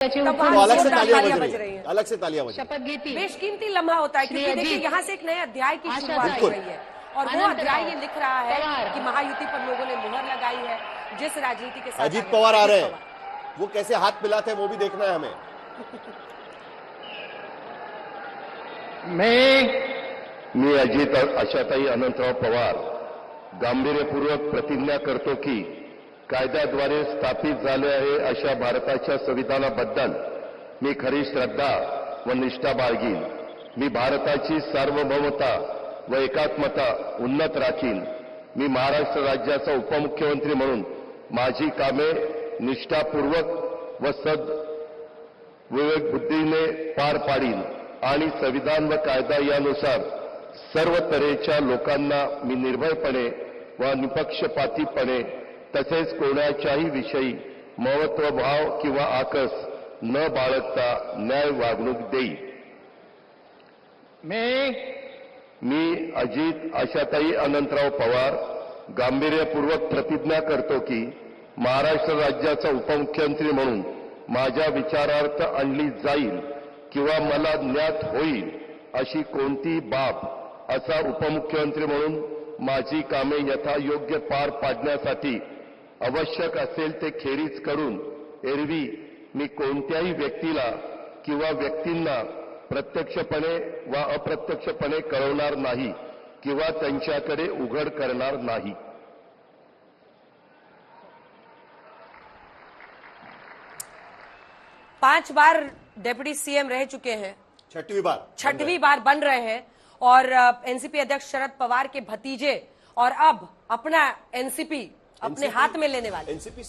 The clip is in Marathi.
तो अलग से तालियां बज रही हैं, अलग से तालियां बज रही शपथ घेती बेशकीमती लम्हा होता है, क्योंकि देखिए यहाँ से एक नए अध्याय की शुरुआत हो रही है और वो अध्याय ये लिख रहा है कि महायुति पर लोगों ने मुहर लगाई है। जिस राजनीति के साथ अजीत पवार आ रहे हैं, वो कैसे हाथ मिलाते हैं वो भी देखना है हमें। मी अजित आशाताई अनंतराव पवार गांभीर्यपूर्वक प्रतिज्ञा करतो की कायद्याद्वारे स्थापित झाले आहे अशा भारताच्या संविधानाबद्दल मी खरी श्रद्धा व निष्ठा बाळगीन। मी भारताची सार्वभौमता व एकात्मता उन्नत राखीन। मी महाराष्ट्र राज्याचा उपमुख्यमंत्री म्हणून माझी कामे निष्ठापूर्वक व विवेक बुद्धीने पार पाडीन आणि संविधान व कायदा यानुसार सर्व तऱ्हेच्या लोकांना मी निर्भयपणे व निपक्षपातीपणे तसेच कोणाच्याही विषयी महत्वभाव किंवा आकस न बाळगता न्याय वागणूक देईन। मी अजित आशाताई अनंतराव पवार गांभीर्यपूर्वक प्रतिज्ञा करतो की महाराष्ट्र राज्याचा उपमुख्यमंत्री म्हणून माझ्या विचारार्थ आणली जाईल किंवा मला ज्ञात होईल अशी कोणतीही बाब असा उपमुख्यमंत्री म्हणून माझी कामे यथायोग्य पार पाडण्यासाठी आवश्यक असेल ते खेरीज करून एरवी मी कोणत्याही व्यक्तीला किंवा व्यक्तींना प्रत्यक्षपणे व अप्रत्यक्षपणे कळवणार नाही किंवा त्यांच्याकडे उघड करणार नाही। 5 बार डिप्टी सीएम रह चुके हैं, छठवीं बार बन रहे हैं और एनसीपी अध्यक्ष शरद पवार के भतीजे और अब अपना एनसीपी अपने हाथ में लेने वाले। एनसीपी